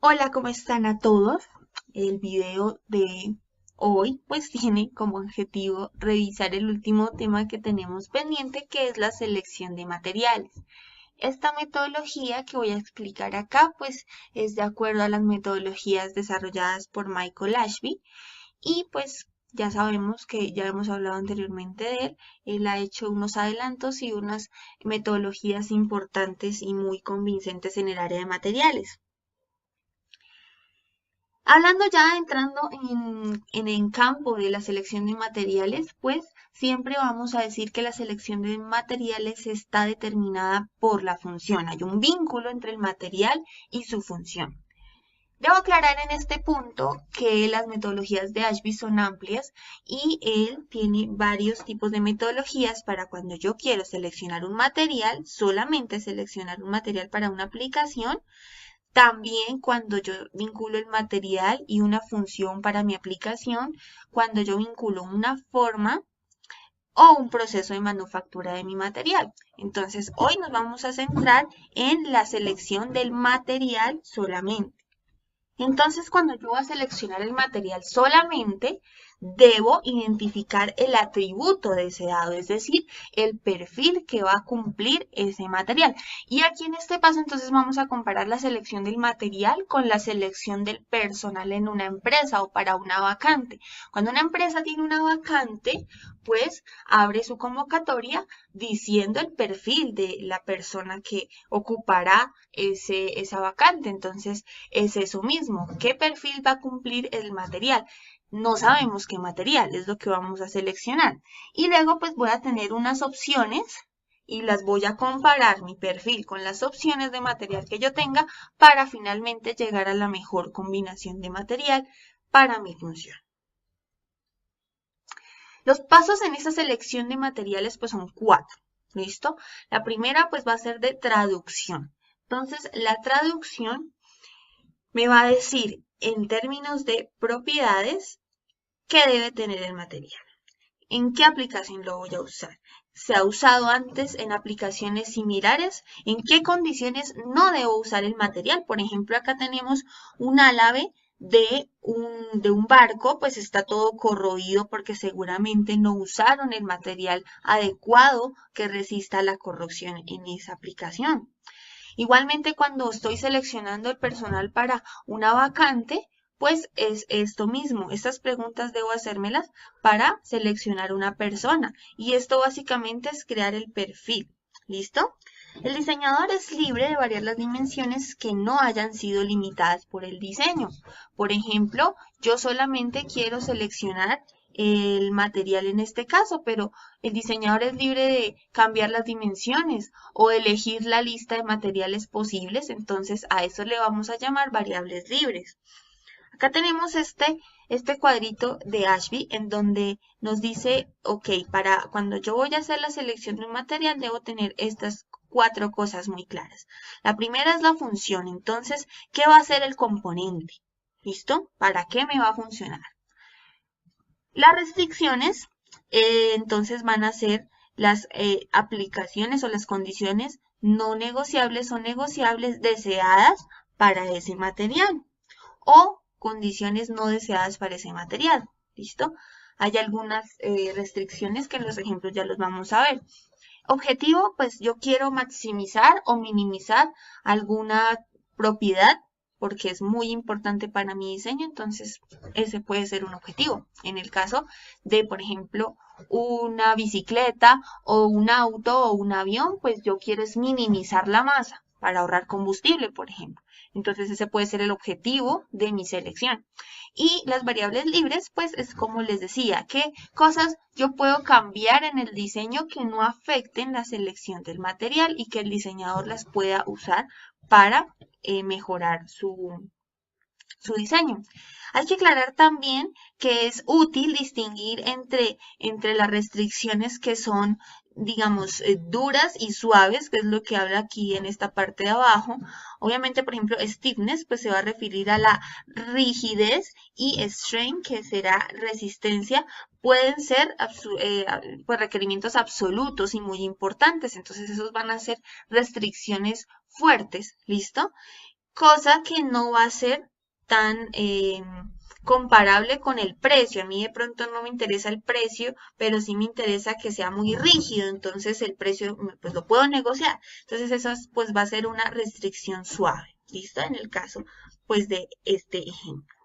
Hola, ¿cómo están a todos? El video de hoy pues tiene como objetivo revisar el último tema que tenemos pendiente, que es la selección de materiales. Esta metodología que voy a explicar acá pues es de acuerdo a las metodologías desarrolladas por Michael Ashby y pues ya sabemos que ya hemos hablado anteriormente de él. Él ha hecho unos adelantos y unas metodologías importantes y muy convincentes en el área de materiales. Hablando ya entrando en el campo de la selección de materiales, pues siempre vamos a decir que la selección de materiales está determinada por la función. Hay un vínculo entre el material y su función. Debo aclarar en este punto que las metodologías de Ashby son amplias y él tiene varios tipos de metodologías para cuando yo quiero seleccionar un material, solamente seleccionar un material para una aplicación. También cuando yo vinculo el material y una función para mi aplicación, cuando yo vinculo una forma o un proceso de manufactura de mi material. Entonces, hoy nos vamos a centrar en la selección del material solamente. Entonces, cuando yo voy a seleccionar el material solamente, debo identificar el atributo deseado, es decir, el perfil que va a cumplir ese material. Y aquí en este paso, entonces vamos a comparar la selección del material con la selección del personal en una empresa o para una vacante. Cuando una empresa tiene una vacante, pues abre su convocatoria diciendo el perfil de la persona que ocupará esa vacante. Entonces, es eso mismo. ¿Qué perfil va a cumplir el material? No sabemos qué material es lo que vamos a seleccionar. Y luego pues voy a tener unas opciones y las voy a comparar mi perfil con las opciones de material que yo tenga para finalmente llegar a la mejor combinación de material para mi función. Los pasos en esta selección de materiales pues son 4. ¿Listo? La primera pues va a ser de traducción. Entonces la traducción me va a decir en términos de propiedades qué debe tener el material. ¿En qué aplicación lo voy a usar? ¿Se ha usado antes en aplicaciones similares? ¿En qué condiciones no debo usar el material? Por ejemplo, acá tenemos un álave de un barco, pues está todo corroído porque seguramente no usaron el material adecuado que resista la corrosión en esa aplicación. Igualmente, cuando estoy seleccionando el personal para una vacante, pues es esto mismo. Estas preguntas debo hacérmelas para seleccionar una persona. Y esto básicamente es crear el perfil. ¿Listo? El diseñador es libre de variar las dimensiones que no hayan sido limitadas por el diseño. Por ejemplo, yo solamente quiero seleccionar el material en este caso, pero el diseñador es libre de cambiar las dimensiones o elegir la lista de materiales posibles, entonces a eso le vamos a llamar variables libres. Acá tenemos este cuadrito de Ashby en donde nos dice, ok, para cuando yo voy a hacer la selección de un material debo tener estas 4 cosas muy claras. La primera es la función, entonces, ¿qué va a hacer el componente? ¿Listo? ¿Para qué me va a funcionar? Las restricciones, entonces, van a ser las aplicaciones o las condiciones no negociables o negociables deseadas para ese material o condiciones no deseadas para ese material. ¿Listo? Hay algunas restricciones que en los ejemplos ya los vamos a ver. Objetivo, pues yo quiero maximizar o minimizar alguna propiedad porque es muy importante para mi diseño, entonces ese puede ser un objetivo. En el caso de, por ejemplo, una bicicleta o un auto o un avión, pues yo quiero es minimizar la masa para ahorrar combustible, por ejemplo. Entonces ese puede ser el objetivo de mi selección. Y las variables libres, pues es como les decía, qué cosas yo puedo cambiar en el diseño que no afecten la selección del material y que el diseñador las pueda usar para mejorar su diseño. Hay que aclarar también que es útil distinguir entre las restricciones que son, digamos, duras y suaves, que es lo que habla aquí en esta parte de abajo. Obviamente, por ejemplo, stiffness, pues se va a referir a la rigidez y strength, que será resistencia, pueden ser pues, requerimientos absolutos y muy importantes. Entonces, esos van a ser restricciones fuertes, ¿listo? cosa que no va a ser tan comparable con el precio. A mí de pronto no me interesa el precio, pero sí me interesa que sea muy rígido, entonces el precio pues lo puedo negociar. Entonces eso pues va a ser una restricción suave, ¿listo? En el caso pues de este ejemplo.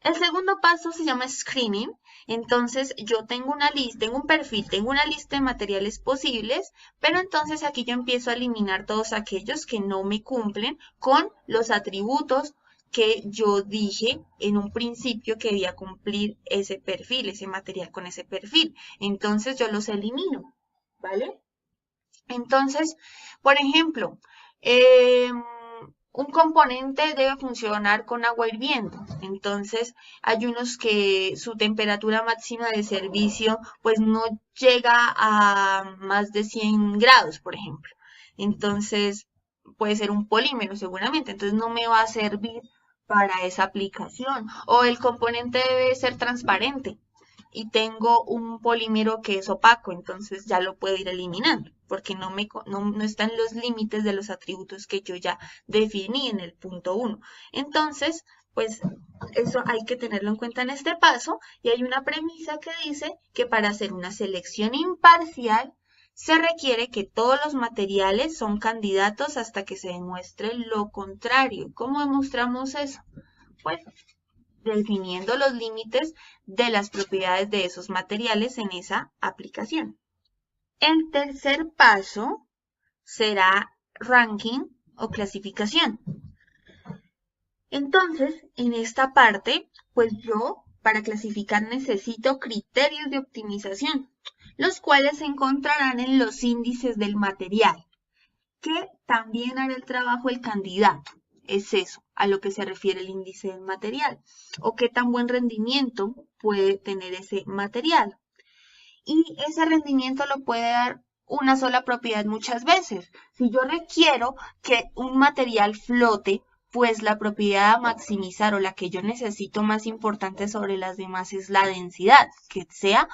El segundo paso se llama screening. Entonces yo tengo una lista, tengo un perfil, tengo una lista de materiales posibles, pero entonces aquí yo empiezo a eliminar todos aquellos que no me cumplen con los atributos que yo dije en un principio que debía cumplir ese perfil, ese material con ese perfil. Entonces yo los elimino, ¿vale? Entonces, por ejemplo, un componente debe funcionar con agua hirviendo. Entonces, hay unos que su temperatura máxima de servicio pues no llega a más de 100 grados, por ejemplo. Entonces, puede ser un polímero seguramente. Entonces, no me va a servir para esa aplicación. O el componente debe ser transparente y tengo un polímero que es opaco, entonces ya lo puedo ir eliminando, porque no están los límites de los atributos que yo ya definí en el punto 1. Entonces, pues eso hay que tenerlo en cuenta en este paso, y hay una premisa que dice que para hacer una selección imparcial se requiere que todos los materiales son candidatos hasta que se demuestre lo contrario. ¿Cómo demostramos eso? Pues definiendo los límites de las propiedades de esos materiales en esa aplicación. El tercer paso será ranking o clasificación. Entonces, en esta parte, pues yo para clasificar necesito criterios de optimización, los cuales se encontrarán en los índices del material, que también hará el trabajo el candidato. Es eso a lo que se refiere el índice del material, o qué tan buen rendimiento puede tener ese material. Y ese rendimiento lo puede dar una sola propiedad muchas veces. Si yo requiero que un material flote, pues la propiedad a maximizar o la que yo necesito más importante sobre las demás es la densidad, que sea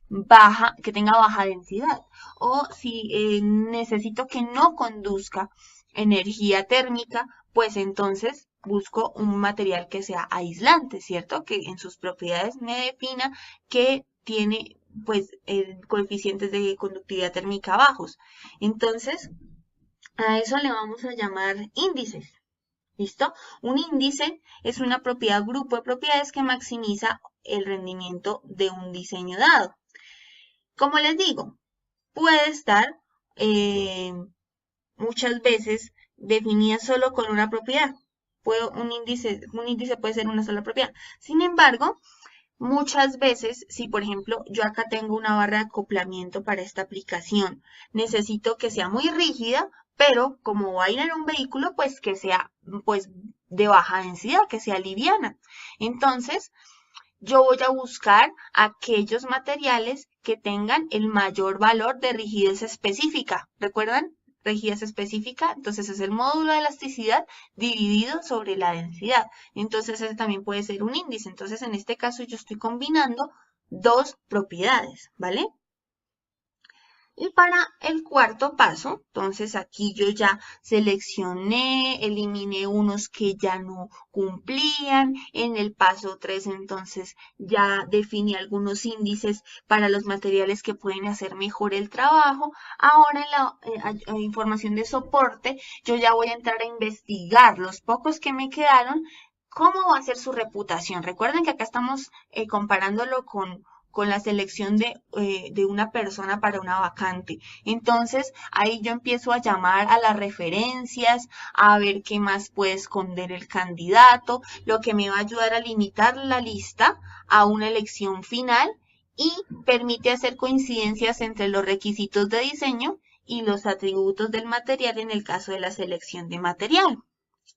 baja, que tenga baja densidad. O si necesito que no conduzca energía térmica, pues entonces busco un material que sea aislante, ¿cierto? Que en sus propiedades me defina que tiene pues coeficientes de conductividad térmica bajos. Entonces, a eso le vamos a llamar índices. ¿Listo? Un índice es una propiedad, grupo de propiedades que maximiza el rendimiento de un diseño dado. Como les digo, puede estar muchas veces definida solo con una propiedad. Un índice puede ser una sola propiedad. Sin embargo, muchas veces, si por ejemplo yo acá tengo una barra de acoplamiento para esta aplicación, necesito que sea muy rígida, pero como va a ir en un vehículo, pues que sea pues de baja densidad, que sea liviana. Entonces, yo voy a buscar aquellos materiales que tengan el mayor valor de rigidez específica. ¿Recuerdan? Rigidez específica, entonces es el módulo de elasticidad dividido sobre la densidad. Entonces ese también puede ser un índice. Entonces en este caso yo estoy combinando dos propiedades, ¿vale? Y para el cuarto paso, entonces aquí yo ya seleccioné, eliminé unos que ya no cumplían. En el paso 3 entonces ya definí algunos índices para los materiales que pueden hacer mejor el trabajo. Ahora en la información de soporte yo ya voy a entrar a investigar los pocos que me quedaron. ¿Cómo va a ser su reputación? Recuerden que acá estamos comparándolo con la selección de una persona para una vacante. Entonces, ahí yo empiezo a llamar a las referencias, a ver qué más puede esconder el candidato, lo que me va a ayudar a limitar la lista a una elección final y permite hacer coincidencias entre los requisitos de diseño y los atributos del material en el caso de la selección de material.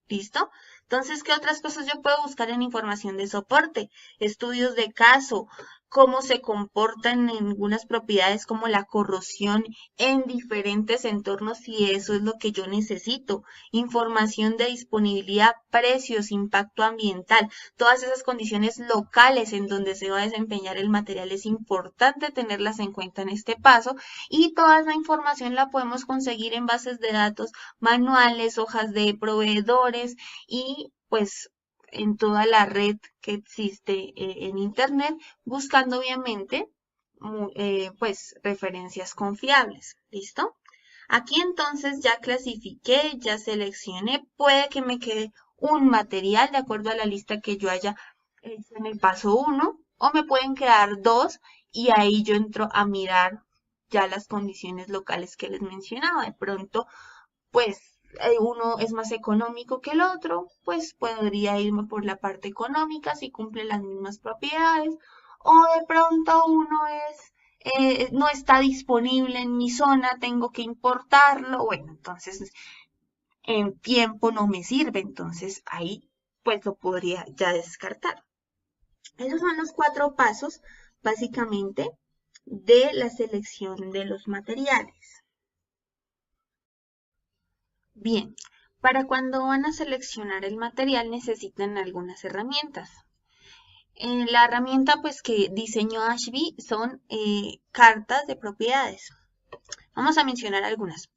¿Listo? Entonces, ¿qué otras cosas yo puedo buscar en información de soporte? Estudios de caso, cómo se comportan en algunas propiedades como la corrosión en diferentes entornos si eso es lo que yo necesito, información de disponibilidad, precios, impacto ambiental, todas esas condiciones locales en donde se va a desempeñar el material es importante tenerlas en cuenta en este paso y toda esa información la podemos conseguir en bases de datos, manuales, hojas de proveedores y pues en toda la red que existe en Internet, buscando obviamente pues referencias confiables. ¿Listo? Aquí entonces ya clasifiqué, ya seleccioné, puede que me quede un material de acuerdo a la lista que yo haya hecho en el paso 1 o me pueden quedar dos y ahí yo entro a mirar ya las condiciones locales que les mencionaba. De pronto pues uno es más económico que el otro, pues podría irme por la parte económica si cumple las mismas propiedades, o de pronto uno no está disponible en mi zona, tengo que importarlo, bueno, entonces en tiempo no me sirve, entonces ahí pues lo podría ya descartar. Esos son los 4 pasos básicamente de la selección de los materiales. Bien, para cuando van a seleccionar el material necesitan algunas herramientas. La herramienta pues que diseñó Ashby son cartas de propiedades. Vamos a mencionar algunas.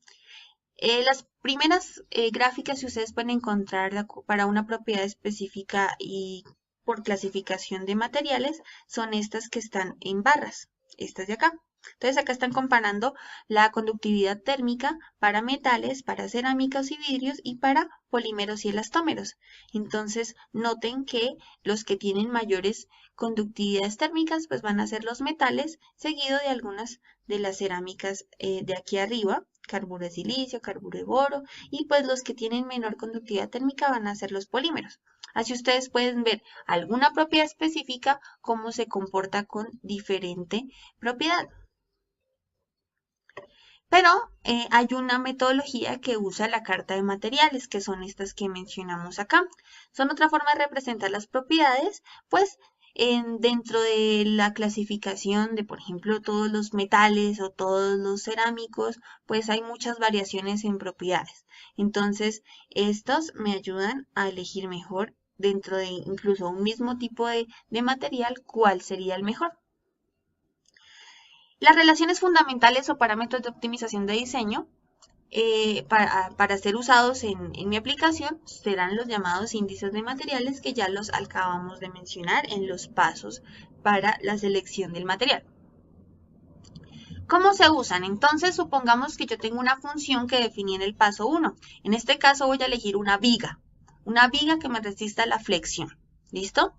Las primeras gráficas que ustedes pueden encontrar para una propiedad específica y por clasificación de materiales son estas que están en barras, estas de acá. Entonces acá están comparando la conductividad térmica para metales, para cerámicas y vidrios y para polímeros y elastómeros. Entonces noten que los que tienen mayores conductividades térmicas pues van a ser los metales, seguido de algunas de las cerámicas de aquí arriba, carburo de silicio, carburo de boro, y pues los que tienen menor conductividad térmica van a ser los polímeros. Así ustedes pueden ver alguna propiedad específica, cómo se comporta con diferente propiedad. Pero hay una metodología que usa la carta de materiales, que son estas que mencionamos acá. Son otra forma de representar las propiedades, pues dentro de la clasificación de, por ejemplo, todos los metales o todos los cerámicos, pues hay muchas variaciones en propiedades. Entonces, estos me ayudan a elegir mejor dentro de incluso un mismo tipo de material, cuál sería el mejor. Las relaciones fundamentales o parámetros de optimización de diseño para ser usados en mi aplicación serán los llamados índices de materiales que ya los acabamos de mencionar en los pasos para la selección del material. ¿Cómo se usan? Entonces supongamos que yo tengo una función que definí en el paso 1. En este caso voy a elegir una viga que me resista la flexión. ¿Listo?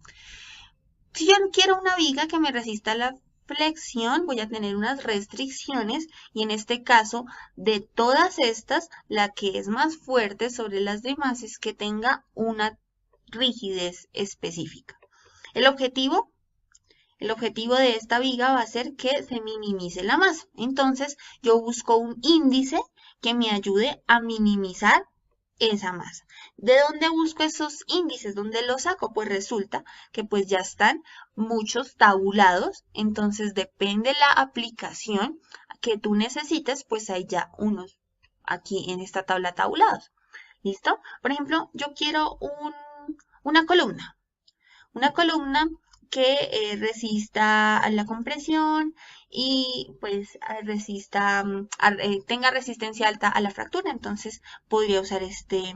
Si yo quiero una viga que me resista la flexión, voy a tener unas restricciones y en este caso de todas estas, la que es más fuerte sobre las demás es que tenga una rigidez específica. El objetivo de esta viga va a ser que se minimice la masa. Entonces yo busco un índice que me ayude a minimizar esa masa. ¿De dónde busco esos índices? ¿Dónde los saco? Pues resulta que pues ya están muchos tabulados, entonces depende la aplicación que tú necesites, pues hay ya unos aquí en esta tabla tabulados. ¿Listo? Por ejemplo, yo quiero una columna que resista a la compresión y pues tenga resistencia alta a la fractura. Entonces podría usar este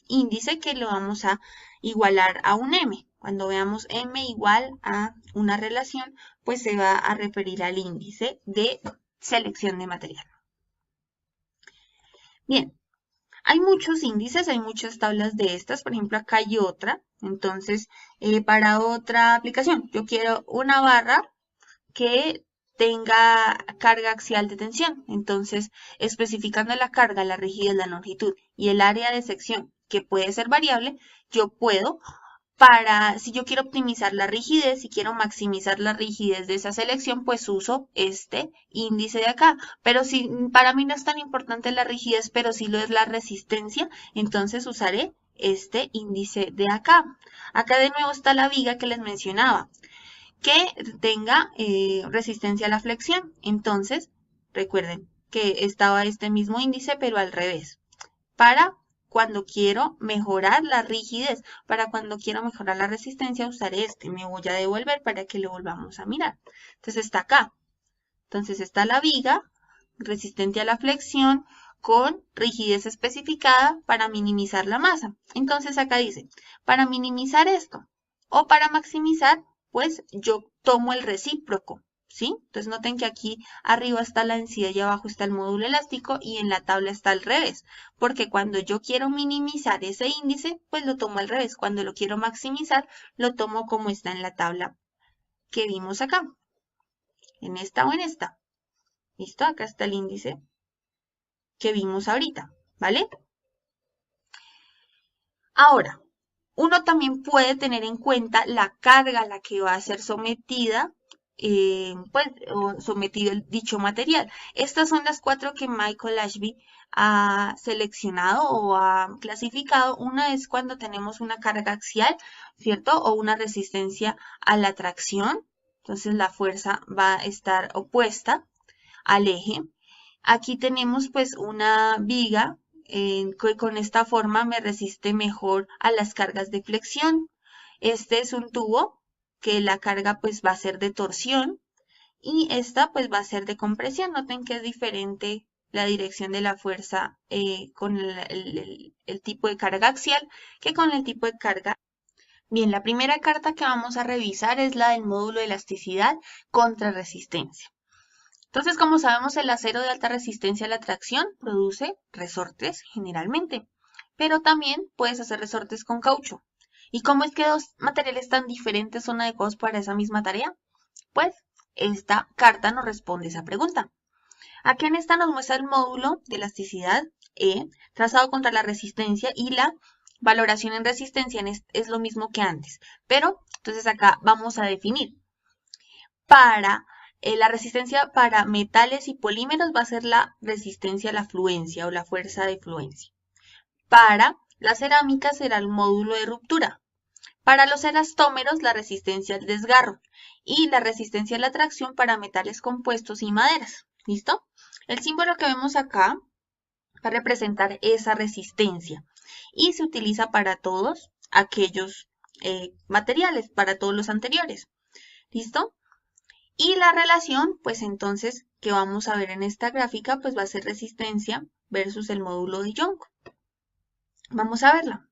índice que lo vamos a igualar a un M. Cuando veamos M igual a una relación, pues se va a referir al índice de selección de material. Bien. Hay muchos índices, hay muchas tablas de estas, por ejemplo acá hay otra, entonces para otra aplicación yo quiero una barra que tenga carga axial de tensión, entonces especificando la carga, la rigidez, la longitud y el área de sección que puede ser variable, yo puedo si yo quiero optimizar la rigidez, si quiero maximizar la rigidez de esa selección, pues uso este índice de acá. Pero si para mí no es tan importante la rigidez, pero sí lo es la resistencia, entonces usaré este índice de acá. Acá de nuevo está la viga que les mencionaba. que tenga resistencia a la flexión. Entonces, recuerden que estaba este mismo índice, pero al revés. Para cuando quiero mejorar la rigidez, para cuando quiero mejorar la resistencia, usaré este. Me voy a devolver para que lo volvamos a mirar. Entonces está acá. Entonces está la viga resistente a la flexión con rigidez especificada para minimizar la masa. Entonces acá dice, para minimizar esto o para maximizar, pues yo tomo el recíproco, ¿sí? Entonces noten que aquí arriba está la densidad y abajo está el módulo elástico y en la tabla está al revés, porque cuando yo quiero minimizar ese índice, pues lo tomo al revés. Cuando lo quiero maximizar, lo tomo como está en la tabla que vimos acá, en esta o en esta. ¿Listo? Acá está el índice que vimos ahorita, ¿vale? Ahora, uno también puede tener en cuenta la carga a la que va a ser sometida, o sometido dicho material. Estas son las 4 que Michael Ashby ha seleccionado o ha clasificado. Una es cuando tenemos una carga axial, ¿cierto? O una resistencia a la tracción. Entonces la fuerza va a estar opuesta al eje. Aquí tenemos pues una viga que con esta forma me resiste mejor a las cargas de flexión. Este es un tubo que la carga pues va a ser de torsión y esta pues va a ser de compresión. Noten que es diferente la dirección de la fuerza con el tipo de carga axial que con el tipo de carga. Bien, la primera carta que vamos a revisar es la del módulo de elasticidad contra resistencia. Entonces, como sabemos, el acero de alta resistencia a la tracción produce resortes generalmente, pero también puedes hacer resortes con caucho. ¿Y cómo es que dos materiales tan diferentes son adecuados para esa misma tarea? Pues esta carta nos responde esa pregunta. Aquí en esta nos muestra el módulo de elasticidad E, trazado contra la resistencia, y la valoración en resistencia es lo mismo que antes. Pero, entonces acá vamos a definir. Para la resistencia para metales y polímeros va a ser la resistencia a la fluencia o la fuerza de fluencia. Para la cerámica será el módulo de ruptura. Para los elastómeros, la resistencia al desgarro. Y la resistencia a la tracción para metales compuestos y maderas. ¿Listo? El símbolo que vemos acá va a representar esa resistencia. Y se utiliza para todos aquellos materiales, para todos los anteriores. ¿Listo? Y la relación, pues entonces, que vamos a ver en esta gráfica, pues va a ser resistencia versus el módulo de Young. Vamos a verla.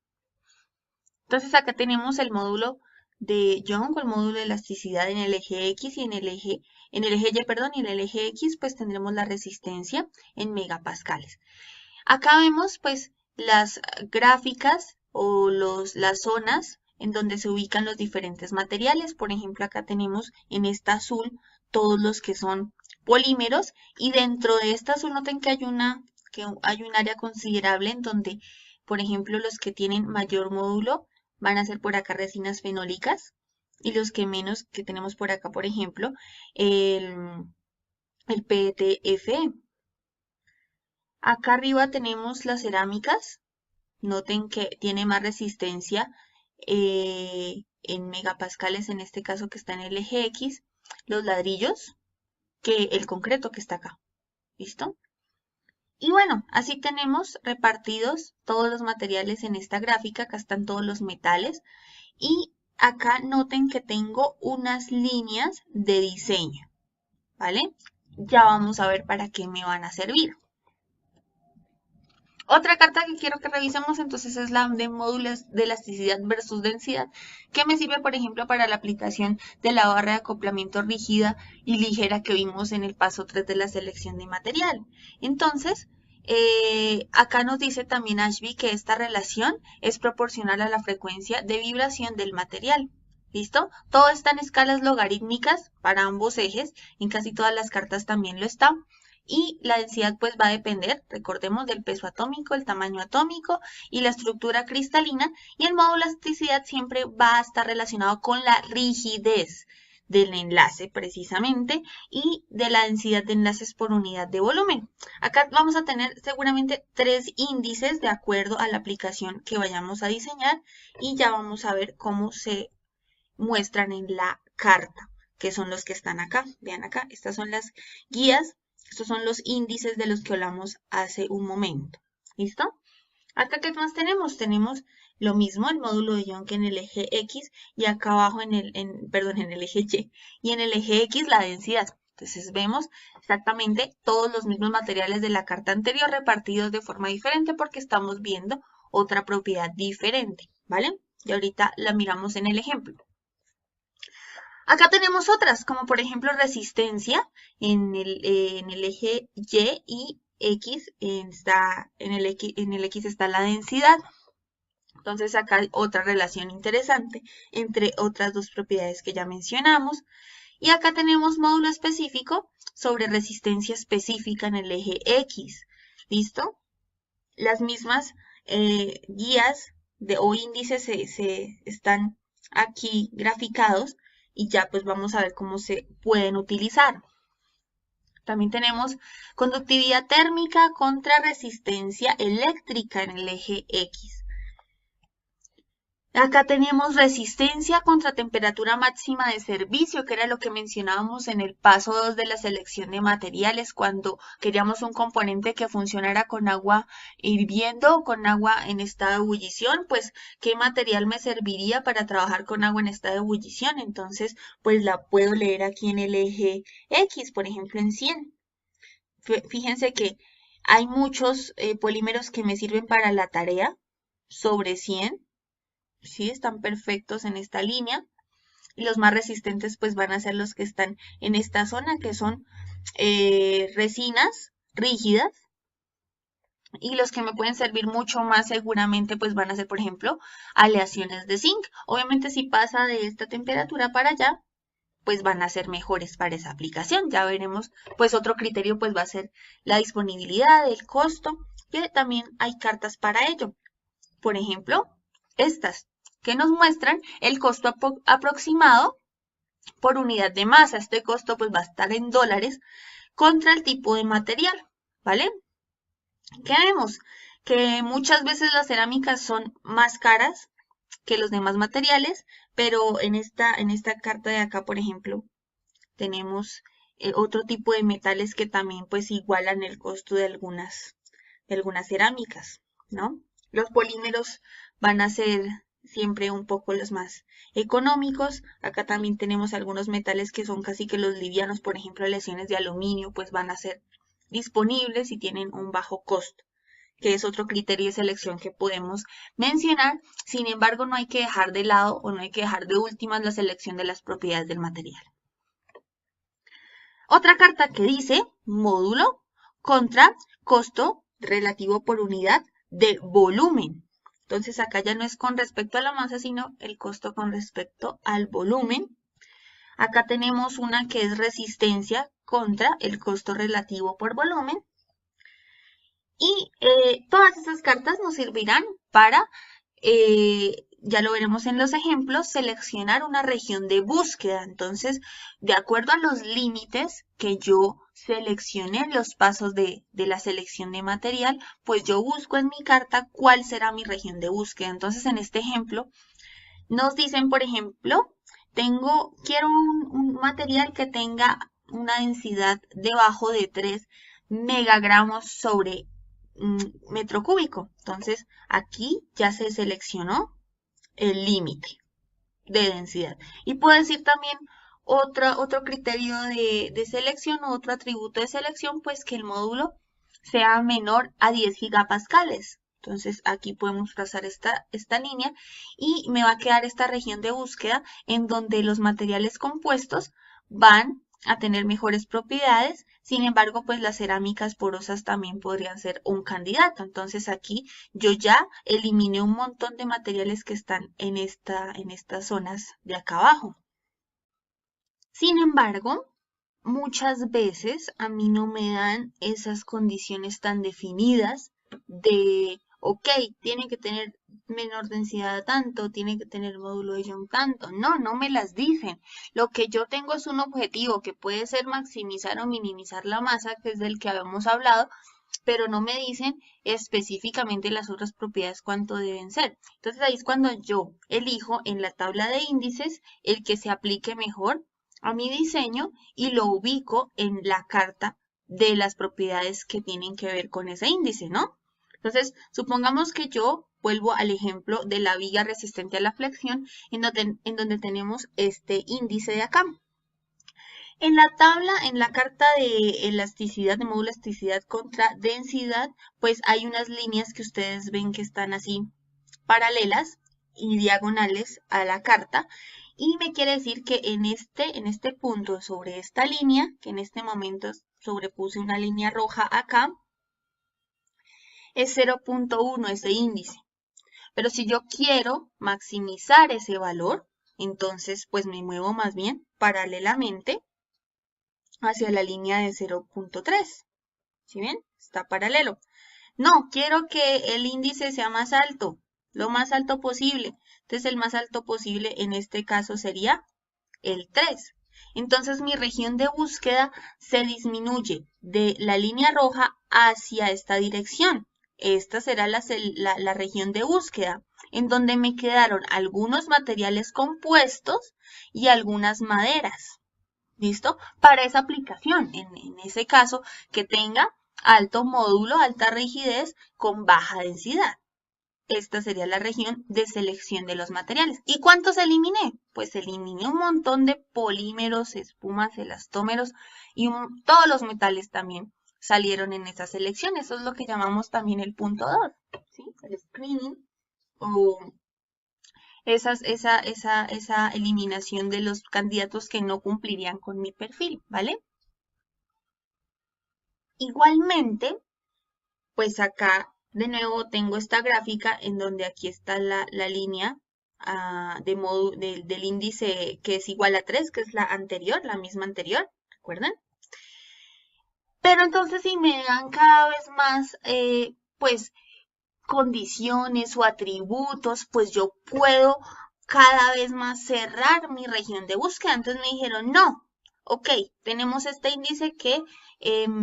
Entonces acá tenemos el módulo de Young, o el módulo de elasticidad en el eje X y en el eje Y, perdón, y en el eje X, pues tendremos la resistencia en megapascales. Acá vemos, pues, las gráficas o las zonas en donde se ubican los diferentes materiales. Por ejemplo, acá tenemos en esta azul todos los que son polímeros y dentro de esta azul noten que hay un área considerable en donde, por ejemplo, los que tienen mayor módulo van a ser por acá resinas fenólicas y los que menos, que tenemos por acá, por ejemplo, el PETFE. Acá arriba tenemos las cerámicas. Noten que tiene más resistencia en megapascales, en este caso que está en el eje X, los ladrillos, que el concreto que está acá. ¿Listo? Y bueno, así tenemos repartidos todos los materiales en esta gráfica. Acá están todos los metales. Y acá noten que tengo unas líneas de diseño. ¿Vale? Ya vamos a ver para qué me van a servir. Otra carta que quiero que revisemos entonces es la de módulos de elasticidad versus densidad, que me sirve, por ejemplo, para la aplicación de la barra de acoplamiento rígida y ligera que vimos en el paso 3 de la selección de material. Entonces, acá nos dice también Ashby que esta relación es proporcional a la frecuencia de vibración del material. ¿Listo? Todo está en escalas logarítmicas para ambos ejes, en casi todas las cartas también lo está. Y la densidad pues va a depender, recordemos, del peso atómico, el tamaño atómico y la estructura cristalina. Y el módulo de elasticidad siempre va a estar relacionado con la rigidez del enlace precisamente y de la densidad de enlaces por unidad de volumen. Acá vamos a tener seguramente 3 índices de acuerdo a la aplicación que vayamos a diseñar y ya vamos a ver cómo se muestran en la carta. que son los que están acá. Vean acá, estas son las guías, estos son los índices de los que hablamos hace un momento. ¿Listo? Acá, ¿qué más tenemos? Tenemos lo mismo, el módulo de Young en el eje X y acá abajo en el eje Y. Y en el eje X la densidad. Entonces vemos exactamente todos los mismos materiales de la carta anterior repartidos de forma diferente porque estamos viendo otra propiedad diferente, ¿vale? Y ahorita la miramos en el ejemplo. Acá tenemos otras, como por ejemplo resistencia en el eje Y X, en el X está la densidad. Entonces acá hay otra relación interesante entre otras dos propiedades que ya mencionamos. Y acá tenemos módulo específico sobre resistencia específica en el eje X. ¿Listo? Las mismas guías o índices se están aquí graficados y ya pues vamos a ver cómo se pueden utilizar. También tenemos conductividad térmica contra resistencia eléctrica en el eje X. Acá tenemos resistencia contra temperatura máxima de servicio, que era lo que mencionábamos en el paso 2 de la selección de materiales, cuando queríamos un componente que funcionara con agua hirviendo o con agua en estado de ebullición, pues ¿qué material me serviría para trabajar con agua en estado de ebullición? Entonces, pues la puedo leer aquí en el eje X, por ejemplo en 100. Fíjense que hay muchos polímeros que me sirven para la tarea sobre 100. ¿Sí? Están perfectos en esta línea y los más resistentes pues van a ser los que están en esta zona, que son resinas rígidas, y los que me pueden servir mucho más seguramente pues van a ser, por ejemplo, aleaciones de zinc. Obviamente si pasa de esta temperatura para allá, pues van a ser mejores para esa aplicación. Ya veremos, pues otro criterio pues va a ser la disponibilidad, el costo, que también hay cartas para ello. Por ejemplo, estas, que nos muestran el costo aproximado por unidad de masa. Este costo pues va a estar en dólares contra el tipo de material, ¿vale? ¿Qué vemos? Que muchas veces las cerámicas son más caras que los demás materiales, pero en esta carta de acá, por ejemplo, tenemos otro tipo de metales que también pues igualan el costo de algunas cerámicas, ¿no? Los polímeros van a ser siempre un poco los más económicos. Acá también tenemos algunos metales que son casi que los livianos, por ejemplo, aleaciones de aluminio, pues van a ser disponibles y tienen un bajo costo, que es otro criterio de selección que podemos mencionar. Sin embargo, no hay que dejar de lado o no hay que dejar de últimas la selección de las propiedades del material. Otra carta que dice módulo contra costo relativo por unidad de volumen. Entonces acá ya no es con respecto a la masa, sino el costo con respecto al volumen. Acá tenemos una que es resistencia contra el costo relativo por volumen. Y todas estas cartas nos servirán para, ya lo veremos en los ejemplos, seleccionar una región de búsqueda. Entonces, de acuerdo a los límites que yo seleccioné en los pasos de la selección de material, pues yo busco en mi carta cuál será mi región de búsqueda. Entonces, en este ejemplo, nos dicen, por ejemplo, quiero un material que tenga una densidad debajo de 3 megagramos sobre metro cúbico. Entonces, aquí ya se seleccionó el límite de densidad. Y puedo decir también otro criterio de selección o otro atributo de selección, pues que el módulo sea menor a 10 gigapascales. Entonces, aquí podemos trazar esta línea y me va a quedar esta región de búsqueda en donde los materiales compuestos van a tener mejores propiedades. Sin embargo, pues las cerámicas porosas también podrían ser un candidato. Entonces aquí yo ya eliminé un montón de materiales que están en estas zonas de acá abajo. Sin embargo, muchas veces a mí no me dan esas condiciones tan definidas de, ok, tiene que tener menor densidad tanto, tiene que tener módulo de Young tanto. No, no me las dicen. Lo que yo tengo es un objetivo que puede ser maximizar o minimizar la masa, que es del que habíamos hablado, pero no me dicen específicamente las otras propiedades cuánto deben ser. Entonces ahí es cuando yo elijo en la tabla de índices el que se aplique mejor a mi diseño y lo ubico en la carta de las propiedades que tienen que ver con ese índice, ¿no? Entonces, supongamos que yo vuelvo al ejemplo de la viga resistente a la flexión, en donde tenemos este índice de acá. En la tabla, en la carta de elasticidad, de módulo elasticidad contra densidad, pues hay unas líneas que ustedes ven que están así paralelas y diagonales a la carta. Y me quiere decir que en este punto, sobre esta línea, que en este momento sobrepuse una línea roja acá, es 0.1 ese índice. Pero si yo quiero maximizar ese valor, entonces pues me muevo más bien paralelamente hacia la línea de 0.3. ¿Sí ven? Está paralelo. No, quiero que el índice sea más alto, lo más alto posible. Entonces el más alto posible en este caso sería el 3. Entonces mi región de búsqueda se disminuye de la línea roja hacia esta dirección. Esta será la región de búsqueda, en donde me quedaron algunos materiales compuestos y algunas maderas. ¿Listo? Para esa aplicación, en ese caso, que tenga alto módulo, alta rigidez con baja densidad. Esta sería la región de selección de los materiales. ¿Y cuántos eliminé? Pues eliminé un montón de polímeros, espumas, elastómeros y todos los metales también salieron en esa selección. Eso es lo que llamamos también el punto 2, ¿sí? El screening o esa eliminación de los candidatos que no cumplirían con mi perfil, ¿vale? Igualmente, pues acá de nuevo tengo esta gráfica en donde aquí está la línea del índice que es igual a 3, que es la anterior, la misma anterior, ¿recuerdan? Pero entonces si me dan cada vez más, pues, condiciones o atributos, pues yo puedo cada vez más cerrar mi región de búsqueda. Entonces me dijeron, no, ok, tenemos este índice que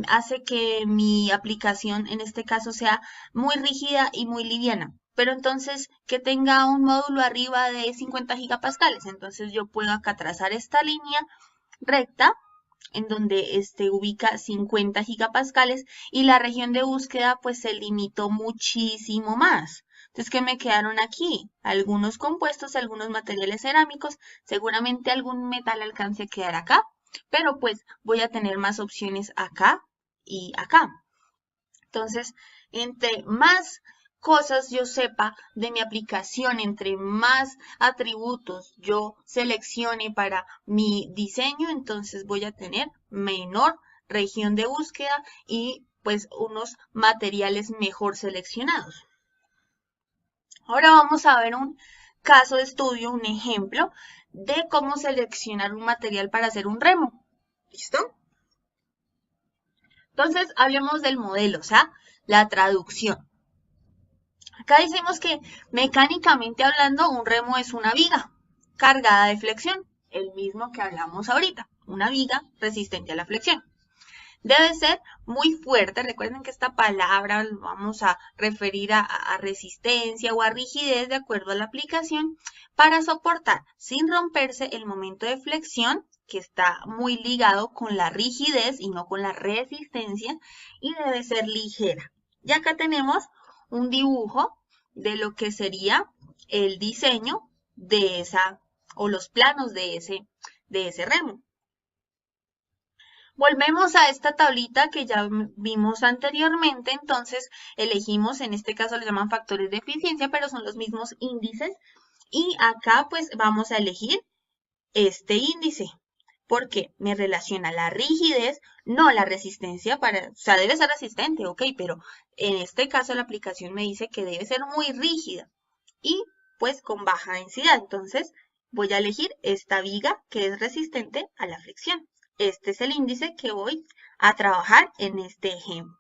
hace que mi aplicación en este caso sea muy rígida y muy liviana. Pero entonces que tenga un módulo arriba de 50 gigapascales. Entonces yo puedo acá trazar esta línea recta en donde ubica 50 gigapascales y la región de búsqueda pues se limitó muchísimo más. Entonces, ¿qué me quedaron aquí? Algunos compuestos, algunos materiales cerámicos, seguramente algún metal alcance a quedar acá, pero pues voy a tener más opciones acá y acá. Entonces, entre más cosas yo sepa de mi aplicación, entre más atributos yo seleccione para mi diseño, entonces voy a tener menor región de búsqueda y pues unos materiales mejor seleccionados. Ahora vamos a ver un caso de estudio, un ejemplo de cómo seleccionar un material para hacer un remo. ¿Listo? Entonces, hablemos del modelo, o sea, la traducción. Acá decimos que mecánicamente hablando, un remo es una viga cargada de flexión, el mismo que hablamos ahorita, una viga resistente a la flexión. Debe ser muy fuerte, recuerden que esta palabra vamos a referir a resistencia o a rigidez de acuerdo a la aplicación, para soportar sin romperse el momento de flexión, que está muy ligado con la rigidez y no con la resistencia, y debe ser ligera. Y acá tenemos un dibujo de lo que sería el diseño de esa, o los planos de ese remo. Volvemos a esta tablita que ya vimos anteriormente, entonces elegimos, en este caso le llaman factores de eficiencia, pero son los mismos índices. Y acá pues vamos a elegir este índice, porque me relaciona la rigidez, no la resistencia, o sea, debe ser resistente, ok, pero en este caso la aplicación me dice que debe ser muy rígida y pues con baja densidad. Entonces voy a elegir esta viga que es resistente a la fricción. Este es el índice que voy a trabajar en este ejemplo.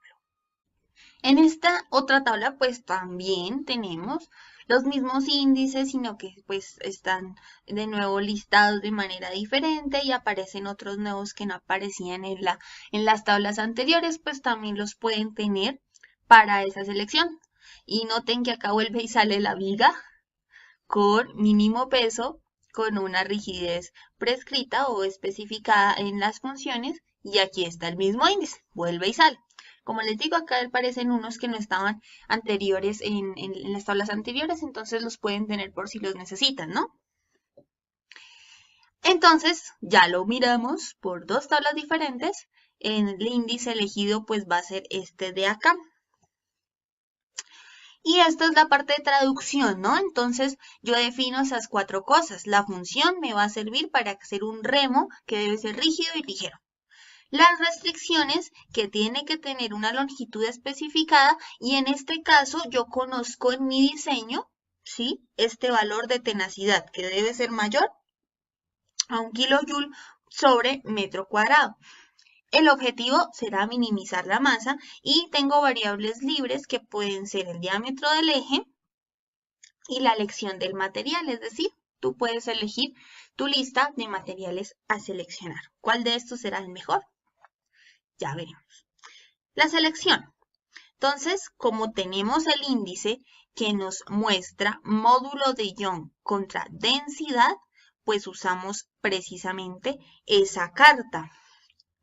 En esta otra tabla pues también tenemos los mismos índices, sino que pues están de nuevo listados de manera diferente y aparecen otros nuevos que no aparecían en las tablas anteriores, pues también los pueden tener para esa selección. Y noten que acá vuelve y sale la viga con mínimo peso con una rigidez prescrita o especificada en las funciones, y aquí está el mismo índice, vuelve y sale. Como les digo, acá aparecen unos que no estaban anteriores en las tablas anteriores, entonces los pueden tener por si los necesitan, ¿no? Entonces, ya lo miramos por dos tablas diferentes. El índice elegido pues va a ser este de acá. Y esta es la parte de traducción, ¿no? Entonces, yo defino esas cuatro cosas. La función me va a servir para hacer un remo que debe ser rígido y ligero. Las restricciones, que tiene que tener una longitud especificada, y en este caso yo conozco en mi diseño, ¿sí? Este valor de tenacidad, que debe ser mayor a 1 kilojoule sobre metro cuadrado. El objetivo será minimizar la masa y tengo variables libres que pueden ser el diámetro del eje y la elección del material, es decir, tú puedes elegir tu lista de materiales a seleccionar. ¿Cuál de estos será el mejor? Ya veremos. La selección. Entonces, como tenemos el índice que nos muestra módulo de Young contra densidad, pues usamos precisamente esa carta.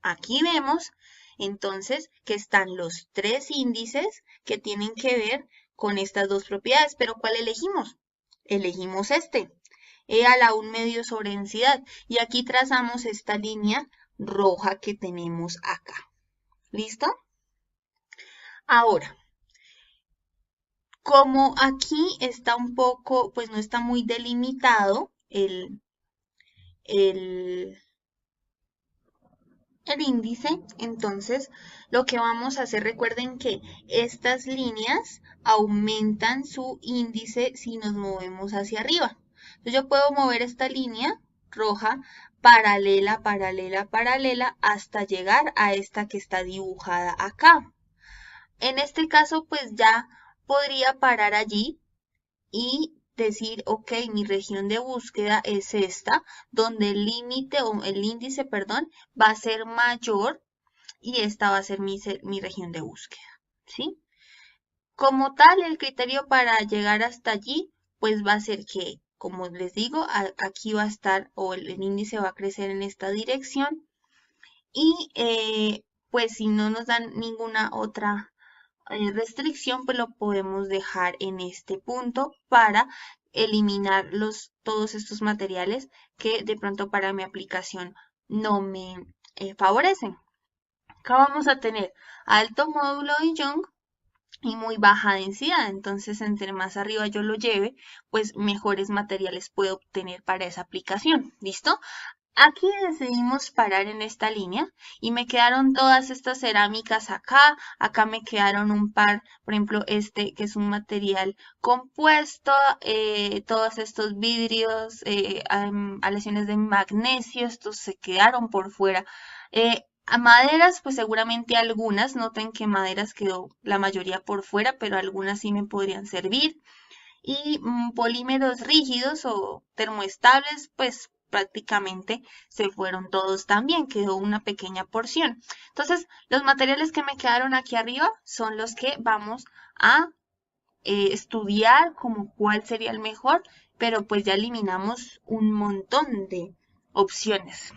Aquí vemos entonces que están los tres índices que tienen que ver con estas dos propiedades, pero ¿cuál elegimos? Elegimos este, E a la 1 medio sobre densidad, y aquí trazamos esta línea roja que tenemos acá. ¿Listo? Ahora, como aquí está un poco, pues no está muy delimitado el índice, entonces lo que vamos a hacer, recuerden que estas líneas aumentan su índice si nos movemos hacia arriba. Entonces yo puedo mover esta línea roja paralela, paralela, paralela hasta llegar a esta que está dibujada acá. En este caso pues ya podría parar allí y decir, ok, mi región de búsqueda es esta, donde el límite o el índice, perdón, va a ser mayor y esta va a ser mi región de búsqueda, ¿sí? Como tal, el criterio para llegar hasta allí, pues va a ser que, como les digo, aquí va a estar, o el índice va a crecer en esta dirección, y pues si no nos dan ninguna otra restricción, pues lo podemos dejar en este punto para eliminar todos estos materiales que de pronto para mi aplicación no me favorecen. Acá vamos a tener alto módulo de Young y muy baja densidad, entonces entre más arriba yo lo lleve, pues mejores materiales puedo obtener para esa aplicación. ¿Listo? Aquí decidimos parar en esta línea y me quedaron todas estas cerámicas acá. Acá me quedaron un par, por ejemplo, este que es un material compuesto, todos estos vidrios, aleaciones de magnesio, estos se quedaron por fuera. A maderas, pues seguramente algunas, noten que maderas quedó la mayoría por fuera, pero algunas sí me podrían servir. Y polímeros rígidos o termoestables, pues prácticamente se fueron todos también, quedó una pequeña porción. Entonces, los materiales que me quedaron aquí arriba son los que vamos a estudiar como cuál sería el mejor, pero pues ya eliminamos un montón de opciones.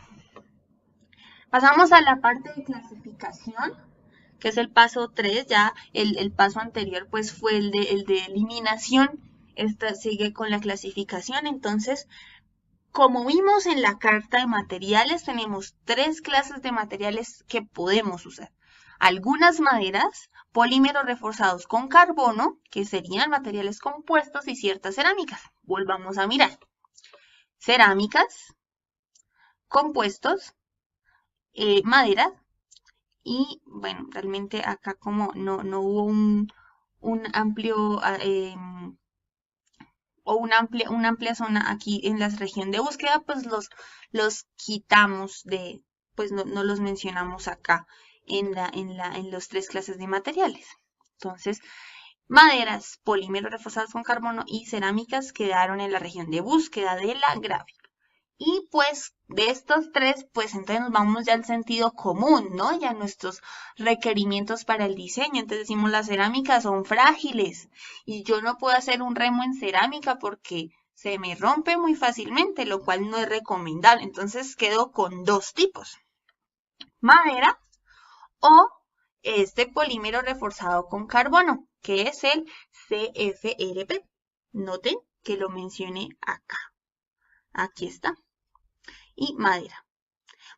Pasamos a la parte de clasificación, que es el paso 3, ya el paso anterior pues fue el de eliminación. Esta sigue con la clasificación. Entonces, como vimos en la carta de materiales, tenemos tres clases de materiales que podemos usar. Algunas maderas, polímeros reforzados con carbono, que serían materiales compuestos, y ciertas cerámicas. Volvamos a mirar. Cerámicas, compuestos, maderas, y bueno, realmente acá como no hubo un amplio... o una amplia zona aquí en la región de búsqueda, pues los quitamos pues no los mencionamos acá en los tres clases de materiales. Entonces, maderas, polímeros reforzados con carbono y cerámicas quedaron en la región de búsqueda de la gráfica. Y pues de estos tres, pues entonces nos vamos ya al sentido común, ¿no? Ya nuestros requerimientos para el diseño. Entonces decimos las cerámicas son frágiles y yo no puedo hacer un remo en cerámica porque se me rompe muy fácilmente, lo cual no es recomendable. Entonces quedo con dos tipos, madera o este polímero reforzado con carbono, que es el CFRP. Noten que lo mencioné acá. Aquí está. Y madera.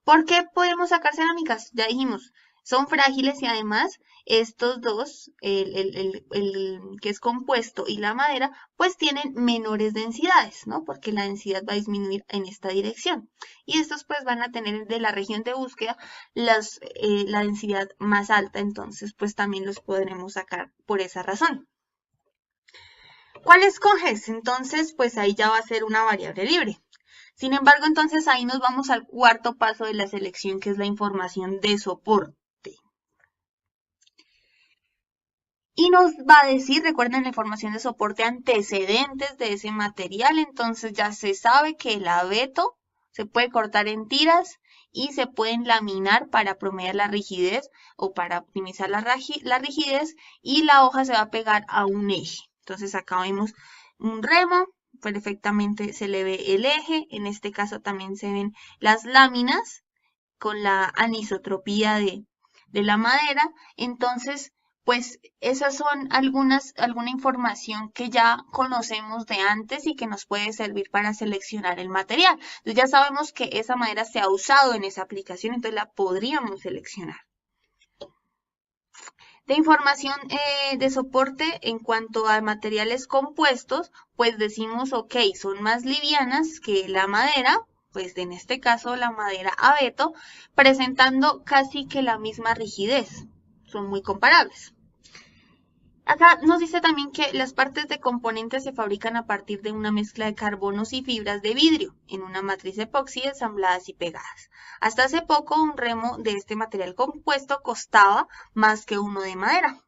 ¿Por qué podemos sacar cerámicas? Ya dijimos, son frágiles y además estos dos, el que es compuesto y la madera, pues tienen menores densidades, ¿no? Porque la densidad va a disminuir en esta dirección. Y estos pues van a tener de la región de búsqueda la densidad más alta, entonces pues también los podremos sacar por esa razón. ¿Cuál escoges? Entonces pues ahí ya va a ser una variable libre. Sin embargo, entonces ahí nos vamos al cuarto paso de la selección, que es la información de soporte. Y nos va a decir, recuerden la información de soporte, antecedentes de ese material. Entonces ya se sabe que el abeto se puede cortar en tiras y se pueden laminar para promediar la rigidez o para optimizar la rigidez, y la hoja se va a pegar a un eje. Entonces acá vemos un remo. Perfectamente se le ve el eje, en este caso también se ven las láminas con la anisotropía de la madera. Entonces, pues esas son alguna información que ya conocemos de antes y que nos puede servir para seleccionar el material. Entonces ya sabemos que esa madera se ha usado en esa aplicación, entonces la podríamos seleccionar. De información de soporte en cuanto a materiales compuestos, pues decimos, ok, son más livianas que la madera, pues en este caso la madera abeto, presentando casi que la misma rigidez, son muy comparables. Acá nos dice también que las partes de componentes se fabrican a partir de una mezcla de carbonos y fibras de vidrio en una matriz epoxi ensambladas y pegadas. Hasta hace poco un remo de este material compuesto costaba más que uno de madera.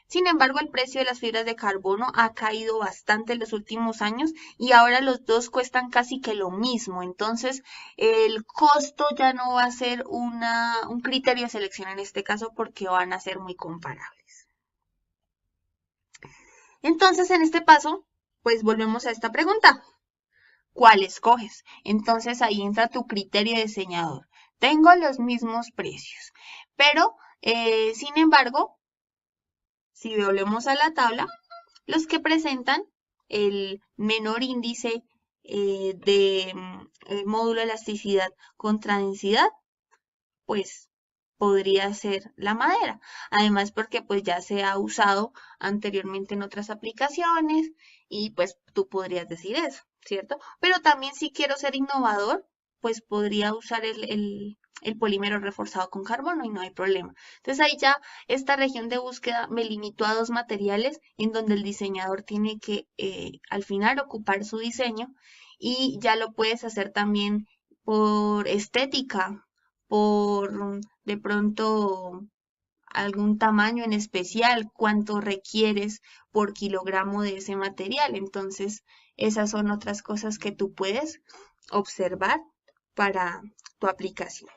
Sin embargo, el precio de las fibras de carbono ha caído bastante en los últimos años y ahora los dos cuestan casi que lo mismo. Entonces, el costo ya no va a ser un criterio de selección en este caso porque van a ser muy comparables. Entonces, en este paso, pues volvemos a esta pregunta. ¿Cuál escoges? Entonces, ahí entra tu criterio de diseñador. Tengo los mismos precios, pero, sin embargo, si volvemos a la tabla, los que presentan el menor índice de módulo de elasticidad contra densidad, pues podría ser la madera. Además porque pues ya se ha usado anteriormente en otras aplicaciones y pues tú podrías decir eso, ¿cierto? Pero también si quiero ser innovador, pues podría usar el polímero reforzado con carbono y no hay problema. Entonces ahí ya esta región de búsqueda me limitó a dos materiales en donde el diseñador tiene que al final ocupar su diseño, y ya lo puedes hacer también por estética, por de pronto algún tamaño en especial, cuánto requieres por kilogramo de ese material. Entonces, esas son otras cosas que tú puedes observar para tu aplicación.